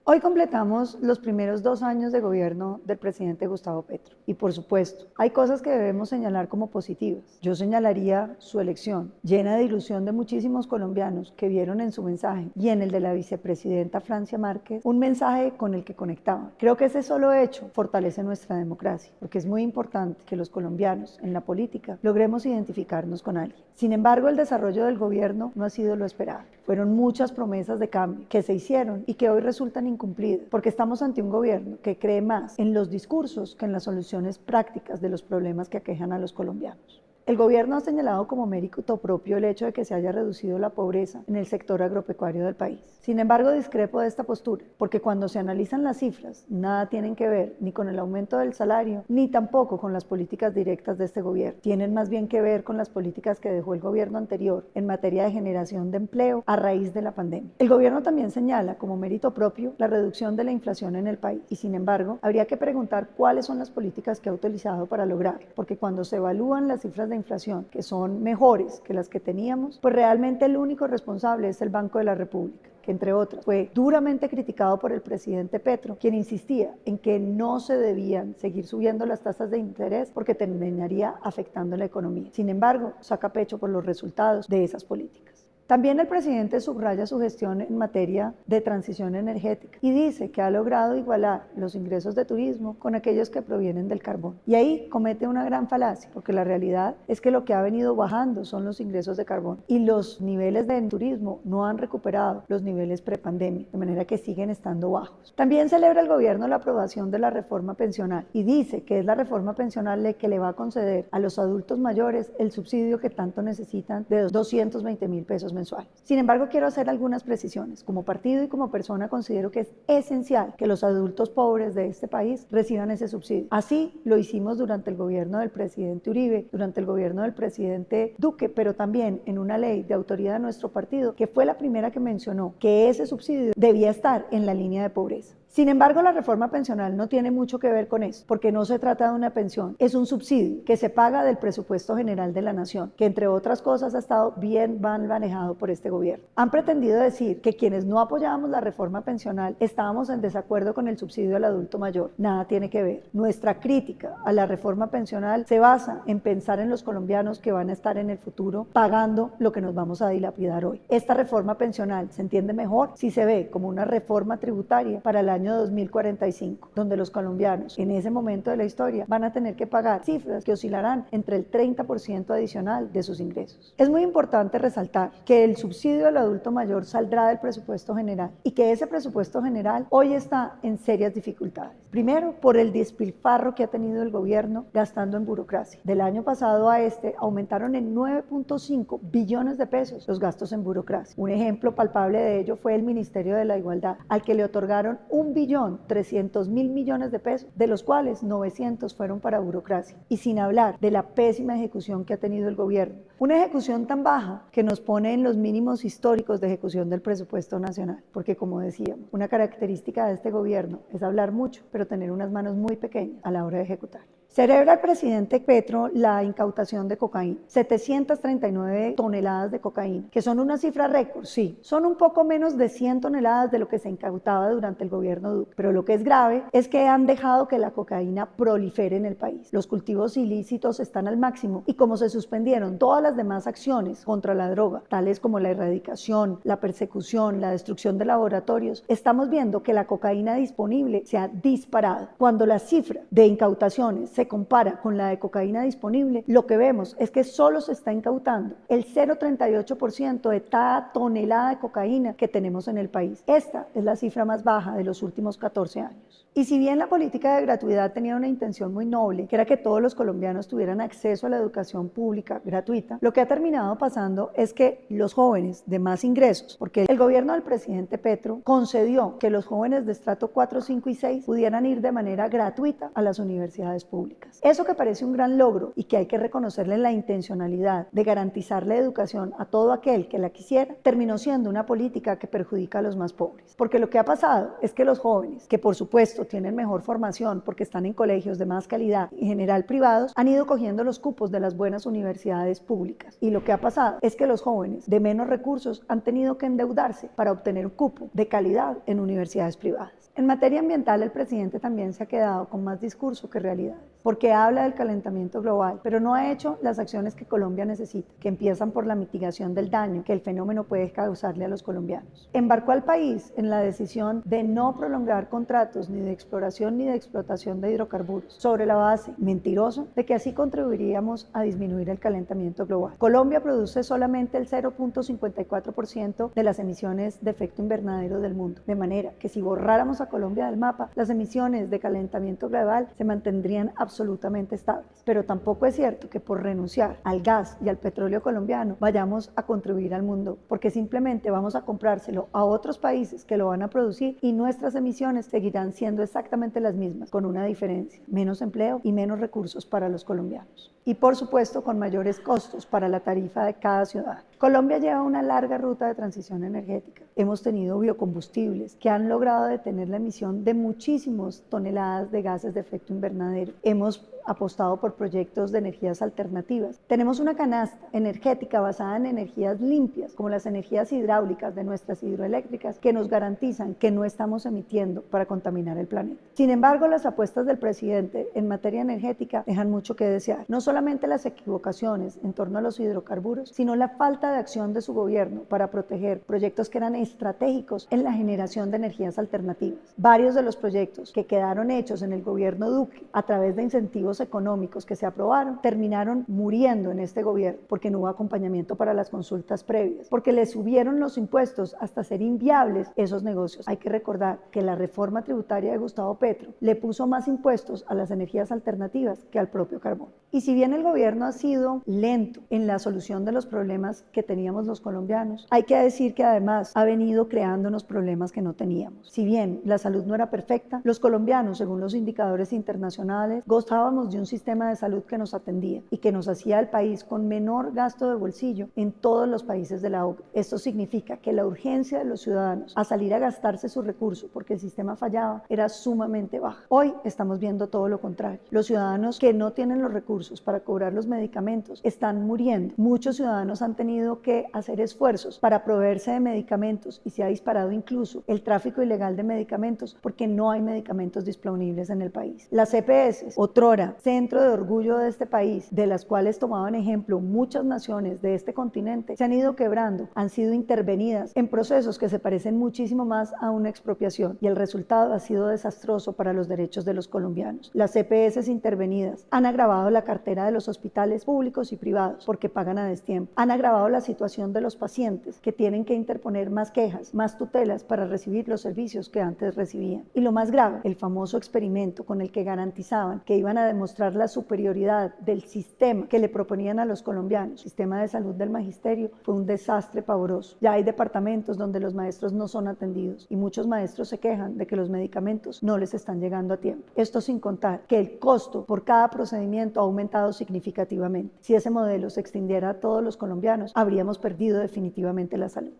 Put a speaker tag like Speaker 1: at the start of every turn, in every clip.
Speaker 1: Hoy completamos los primeros 2 años de gobierno del presidente Gustavo Petro y por supuesto hay cosas que debemos señalar como positivas. Yo señalaría su elección, llena de ilusión de muchísimos colombianos que vieron en su mensaje y en el de la vicepresidenta Francia Márquez un mensaje con el que conectaban. Creo que ese solo hecho fortalece nuestra democracia, porque es muy importante que los colombianos en la política logremos identificarnos con alguien. Sin embargo, el desarrollo del gobierno no ha sido lo esperado. Fueron muchas promesas de cambio que se hicieron y que hoy resultan incumplidas, porque estamos ante un gobierno que cree más en los discursos que en las soluciones prácticas de los problemas que aquejan a los colombianos. El gobierno ha señalado como mérito propio el hecho de que se haya reducido la pobreza en el sector agropecuario del país. Sin embargo, discrepo de esta postura, porque cuando se analizan las cifras, nada tienen que ver ni con el aumento del salario, ni tampoco con las políticas directas de este gobierno. Tienen más bien que ver con las políticas que dejó el gobierno anterior en materia de generación de empleo a raíz de la pandemia. El gobierno también señala como mérito propio la reducción de la inflación en el país, y sin embargo, habría que preguntar cuáles son las políticas que ha utilizado para lograrlo, porque cuando se evalúan las cifras de inflación, que son mejores que las que teníamos, pues realmente el único responsable es el Banco de la República, que entre otras fue duramente criticado por el presidente Petro, quien insistía en que no se debían seguir subiendo las tasas de interés porque terminaría afectando la economía. Sin embargo, saca pecho por los resultados de esas políticas. También el presidente subraya su gestión en materia de transición energética y dice que ha logrado igualar los ingresos de turismo con aquellos que provienen del carbón. Y ahí comete una gran falacia, porque la realidad es que lo que ha venido bajando son los ingresos de carbón y los niveles de turismo no han recuperado los niveles prepandemia, de manera que siguen estando bajos. También celebra el gobierno la aprobación de la reforma pensional y dice que es la reforma pensional la que le va a conceder a los adultos mayores el subsidio que tanto necesitan de 220.000 pesos mensuales. Sin embargo, quiero hacer algunas precisiones. Como partido y como persona considero que es esencial que los adultos pobres de este país reciban ese subsidio. Así lo hicimos durante el gobierno del presidente Uribe, durante el gobierno del presidente Duque, pero también en una ley de autoridad de nuestro partido, que fue la primera que mencionó que ese subsidio debía estar en la línea de pobreza. Sin embargo, la reforma pensional no tiene mucho que ver con eso, porque no se trata de una pensión, es un subsidio que se paga del presupuesto general de la nación, que entre otras cosas ha estado bien manejado por este gobierno. Han pretendido decir que quienes no apoyábamos la reforma pensional estábamos en desacuerdo con el subsidio al adulto mayor. Nada tiene que ver. Nuestra crítica a la reforma pensional se basa en pensar en los colombianos que van a estar en el futuro pagando lo que nos vamos a dilapidar hoy. Esta reforma pensional se entiende mejor si se ve como una reforma tributaria para el año 2045, donde los colombianos en ese momento de la historia van a tener que pagar cifras que oscilarán entre el 30% adicional de sus ingresos. Es muy importante resaltar que el subsidio al adulto mayor saldrá del presupuesto general y que ese presupuesto general hoy está en serias dificultades. Primero, por el despilfarro que ha tenido el gobierno gastando en burocracia. Del año pasado a este aumentaron en 9.5 billones de pesos los gastos en burocracia. Un ejemplo palpable de ello fue el Ministerio de la Igualdad, al que le otorgaron 1.300.000 millones de pesos, de los cuales 900 fueron para burocracia. Y sin hablar de la pésima ejecución que ha tenido el gobierno. Una ejecución tan baja que nos pone en los mínimos históricos de ejecución del presupuesto nacional, porque como decíamos, una característica de este gobierno es hablar mucho, pero tener unas manos muy pequeñas a la hora de ejecutar. Celebra el presidente Petro la incautación de cocaína, 739 toneladas de cocaína, que son una cifra récord, sí, son un poco menos de 100 toneladas de lo que se incautaba durante el gobierno Duque, pero lo que es grave es que han dejado que la cocaína prolifere en el país. Los cultivos ilícitos están al máximo y como se suspendieron todas las demás acciones contra la droga, tales como la erradicación, la persecución, la destrucción de laboratorios, estamos viendo que la cocaína disponible se ha disparado. Cuando la cifra de incautaciones se compara con la de cocaína disponible, lo que vemos es que solo se está incautando el 0,38% de cada tonelada de cocaína que tenemos en el país. Esta es la cifra más baja de los últimos 14 años. Y si bien la política de gratuidad tenía una intención muy noble, que era que todos los colombianos tuvieran acceso a la educación pública gratuita, lo que ha terminado pasando es que los jóvenes de más ingresos, porque el gobierno del presidente Petro concedió que los jóvenes de estrato 4, 5 y 6 pudieran ir de manera gratuita a las universidades públicas. públicas. Eso que parece un gran logro y que hay que reconocerle la intencionalidad de garantizarle educación a todo aquel que la quisiera, terminó siendo una política que perjudica a los más pobres. Porque lo que ha pasado es que los jóvenes, que por supuesto tienen mejor formación porque están en colegios de más calidad, en general privados, han ido cogiendo los cupos de las buenas universidades públicas. Y lo que ha pasado es que los jóvenes de menos recursos han tenido que endeudarse para obtener un cupo de calidad en universidades privadas. En materia ambiental, el presidente también se ha quedado con más discurso que realidades, porque habla del calentamiento global, pero no ha hecho las acciones que Colombia necesita, que empiezan por la mitigación del daño que el fenómeno puede causarle a los colombianos. Embarcó al país en la decisión de no prolongar contratos ni de exploración ni de explotación de hidrocarburos, sobre la base mentirosa de que así contribuiríamos a disminuir el calentamiento global. Colombia produce solamente el 0.54% de las emisiones de efecto invernadero del mundo, de manera que si borráramos a Colombia del mapa, las emisiones de calentamiento global se mantendrían absolutamente estables. Pero tampoco es cierto que por renunciar al gas y al petróleo colombiano vayamos a contribuir al mundo, porque simplemente vamos a comprárselo a otros países que lo van a producir y nuestras emisiones seguirán siendo exactamente las mismas, con una diferencia: menos empleo y menos recursos para los colombianos. Y por supuesto con mayores costos para la tarifa de cada ciudadano. Colombia lleva una larga ruta de transición energética. Hemos tenido biocombustibles que han logrado detener la emisión de muchísimas toneladas de gases de efecto invernadero. Hemos apostado por proyectos de energías alternativas. Tenemos una canasta energética basada en energías limpias, como las energías hidráulicas de nuestras hidroeléctricas, que nos garantizan que no estamos emitiendo para contaminar el planeta. Sin embargo, las apuestas del presidente en materia energética dejan mucho que desear. No solamente las equivocaciones en torno a los hidrocarburos, sino la falta de acción de su gobierno para proteger proyectos que eran estratégicos en la generación de energías alternativas. Varios de los proyectos que quedaron hechos en el gobierno Duque a través de incentivos económicos que se aprobaron terminaron muriendo en este gobierno porque no hubo acompañamiento para las consultas previas, porque le subieron los impuestos hasta ser inviables esos negocios. Hay que recordar que la reforma tributaria de Gustavo Petro le puso más impuestos a las energías alternativas que al propio carbón. Y si bien el gobierno ha sido lento en la solución de los problemas que teníamos los colombianos, hay que decir que además ha venido creándonos problemas que no teníamos. Si bien la salud no era perfecta, los colombianos, según los indicadores internacionales, gozábamos de un sistema de salud que nos atendía y que nos hacía el país con menor gasto de bolsillo en todos los países de la OCDE. Esto significa que la urgencia de los ciudadanos a salir a gastarse sus recursos porque el sistema fallaba era sumamente baja. Hoy estamos viendo todo lo contrario. Los ciudadanos que no tienen los recursos para cobrar los medicamentos están muriendo. Muchos ciudadanos han tenido que hacer esfuerzos para proveerse de medicamentos y se ha disparado incluso el tráfico ilegal de medicamentos porque no hay medicamentos disponibles en el país. Las EPS, otrora centro de orgullo de este país, de las cuales tomaban ejemplo muchas naciones de este continente, se han ido quebrando, han sido intervenidas en procesos que se parecen muchísimo más a una expropiación y el resultado ha sido desastroso para los derechos de los colombianos. Las EPS intervenidas han agravado la cartera de los hospitales públicos y privados porque pagan a destiempo, han agravado la situación de los pacientes que tienen que interponer más quejas, más tutelas para recibir los servicios que antes recibían. Y lo más grave, el famoso experimento con el que garantizaban que iban a demostrar la superioridad del sistema que le proponían a los colombianos, sistema de salud del magisterio, fue un desastre pavoroso. Ya hay departamentos donde los maestros no son atendidos y muchos maestros se quejan de que los medicamentos no les están llegando a tiempo. Esto sin contar que el costo por cada procedimiento ha aumentado significativamente. Si ese modelo se extendiera a todos los colombianos, habríamos perdido definitivamente la salud.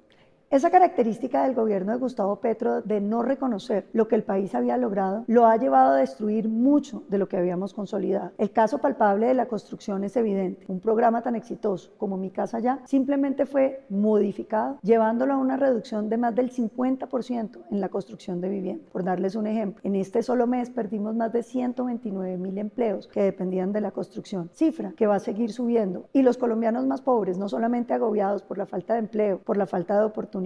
Speaker 1: Esa característica del gobierno de Gustavo Petro de no reconocer lo que el país había logrado lo ha llevado a destruir mucho de lo que habíamos consolidado. El caso palpable de la construcción es evidente. Un programa tan exitoso como Mi Casa Ya simplemente fue modificado, llevándolo a una reducción de más del 50% en la construcción de vivienda. Por darles un ejemplo, en este solo mes perdimos más de 129.000 empleos que dependían de la construcción, cifra que va a seguir subiendo. Y los colombianos más pobres, no solamente agobiados por la falta de empleo, por la falta de oportunidades,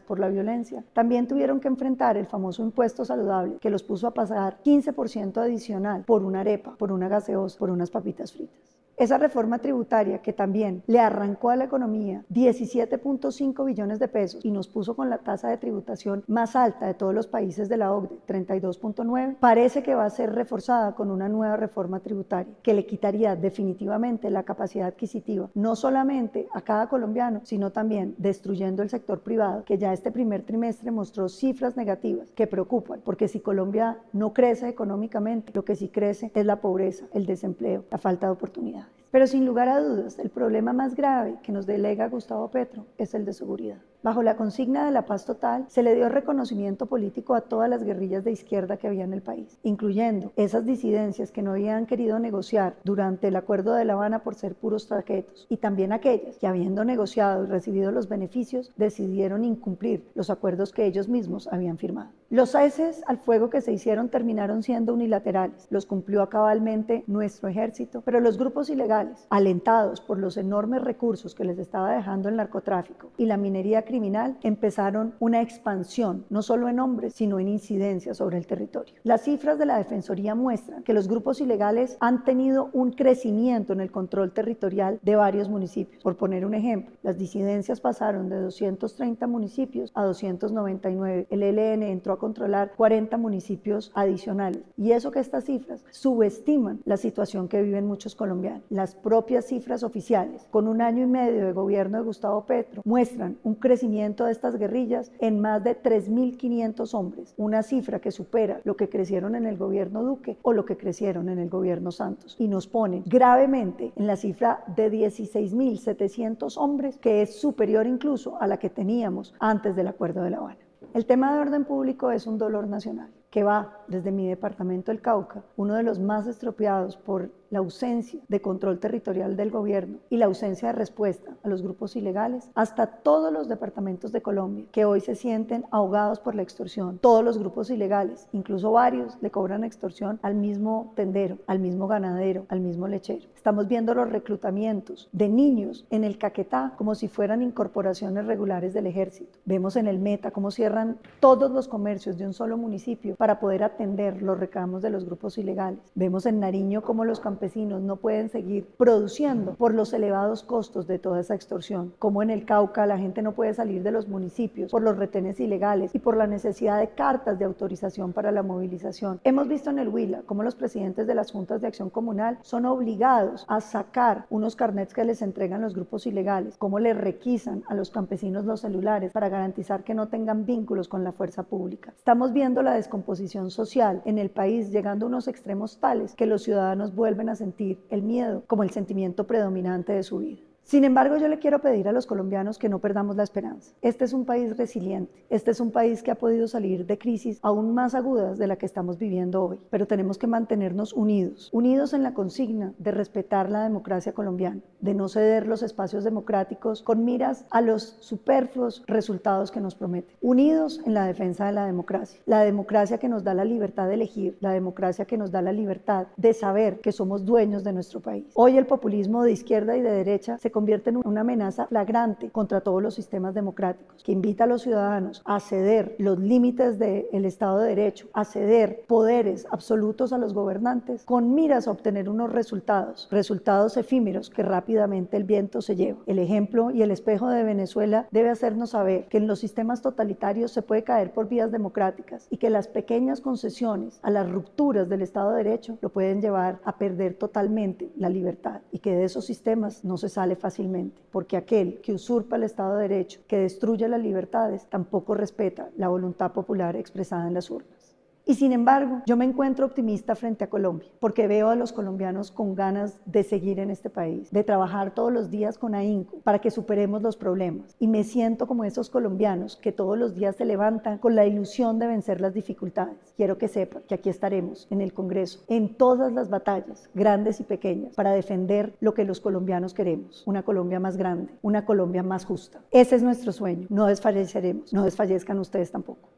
Speaker 1: por la violencia, también tuvieron que enfrentar el famoso impuesto saludable que los puso a pagar 15% adicional por una arepa, por una gaseosa, por unas papitas fritas. Esa reforma tributaria que también le arrancó a la economía 17.5 billones de pesos y nos puso con la tasa de tributación más alta de todos los países de la OCDE, 32.9, parece que va a ser reforzada con una nueva reforma tributaria que le quitaría definitivamente la capacidad adquisitiva, no solamente a cada colombiano, sino también destruyendo el sector privado, que ya este primer trimestre mostró cifras negativas que preocupan, porque si Colombia no crece económicamente, lo que sí crece es la pobreza, el desempleo, la falta de oportunidades. Pero sin lugar a dudas, el problema más grave que nos delega Gustavo Petro es el de seguridad. Bajo la consigna de la paz total, se le dio reconocimiento político a todas las guerrillas de izquierda que había en el país, incluyendo esas disidencias que no habían querido negociar durante el Acuerdo de La Habana por ser puros traquetos, y también aquellas que, habiendo negociado y recibido los beneficios, decidieron incumplir los acuerdos que ellos mismos habían firmado. Los ceses al fuego que se hicieron terminaron siendo unilaterales, los cumplió cabalmente nuestro ejército, pero los grupos ilegales, alentados por los enormes recursos que les estaba dejando el narcotráfico y la minería criminal, empezaron una expansión, no solo en hombres, sino en incidencia sobre el territorio. Las cifras de la Defensoría muestran que los grupos ilegales han tenido un crecimiento en el control territorial de varios municipios. Por poner un ejemplo, las disidencias pasaron de 230 municipios a 299. El ELN entró a controlar 40 municipios adicionales. Y eso que estas cifras subestiman la situación que viven muchos colombianos. Las propias cifras oficiales, con un año y medio de gobierno de Gustavo Petro, muestran un crecimiento de estas guerrillas en más de 3.500 hombres, una cifra que supera lo que crecieron en el gobierno Duque o lo que crecieron en el gobierno Santos, y nos pone gravemente en la cifra de 16.700 hombres, que es superior incluso a la que teníamos antes del Acuerdo de La Habana. El tema de orden público es un dolor nacional que va desde mi departamento del Cauca, uno de los más estropeados por la ausencia de control territorial del gobierno y la ausencia de respuesta a los grupos ilegales, hasta todos los departamentos de Colombia que hoy se sienten ahogados por la extorsión. Todos los grupos ilegales, incluso varios, le cobran extorsión al mismo tendero, al mismo ganadero, al mismo lechero. Estamos viendo los reclutamientos de niños en el Caquetá como si fueran incorporaciones regulares del ejército. Vemos en el Meta cómo cierran todos los comercios de un solo municipio para poder atender los reclamos de los grupos ilegales. Vemos en Nariño cómo los campesinos no pueden seguir produciendo por los elevados costos de toda esa extorsión, como en el Cauca la gente no puede salir de los municipios por los retenes ilegales y por la necesidad de cartas de autorización para la movilización. Hemos visto en el Huila cómo los presidentes de las juntas de acción comunal son obligados a sacar unos carnets que les entregan los grupos ilegales, cómo les requisan a los campesinos los celulares para garantizar que no tengan vínculos con la fuerza pública. Estamos viendo la descomposición social en el país llegando a unos extremos tales que los ciudadanos vuelven a sentir el miedo como el sentimiento predominante de su vida. Sin embargo, yo le quiero pedir a los colombianos que no perdamos la esperanza. Este es un país resiliente, este es un país que ha podido salir de crisis aún más agudas de la que estamos viviendo hoy, pero tenemos que mantenernos unidos, unidos en la consigna de respetar la democracia colombiana, de no ceder los espacios democráticos con miras a los superfluos resultados que nos prometen, unidos en la defensa de la democracia que nos da la libertad de elegir, la democracia que nos da la libertad de saber que somos dueños de nuestro país. Hoy el populismo de izquierda y de derecha se convierte en una amenaza flagrante contra todos los sistemas democráticos, que invita a los ciudadanos a ceder los límites del Estado de Derecho, a ceder poderes absolutos a los gobernantes, con miras a obtener unos resultados efímeros que rápidamente el viento se lleva. El ejemplo y el espejo de Venezuela debe hacernos saber que en los sistemas totalitarios se puede caer por vías democráticas y que las pequeñas concesiones a las rupturas del Estado de Derecho lo pueden llevar a perder totalmente la libertad, y que de esos sistemas no se sale fácilmente, porque aquel que usurpa el Estado de Derecho, que destruye las libertades, tampoco respeta la voluntad popular expresada en las urnas. Y sin embargo, yo me encuentro optimista frente a Colombia, porque veo a los colombianos con ganas de seguir en este país, de trabajar todos los días con ahínco para que superemos los problemas. Y me siento como esos colombianos que todos los días se levantan con la ilusión de vencer las dificultades. Quiero que sepan que aquí estaremos en el Congreso, en todas las batallas, grandes y pequeñas, para defender lo que los colombianos queremos: una Colombia más grande, una Colombia más justa. Ese es nuestro sueño. No desfalleceremos, no desfallezcan ustedes tampoco.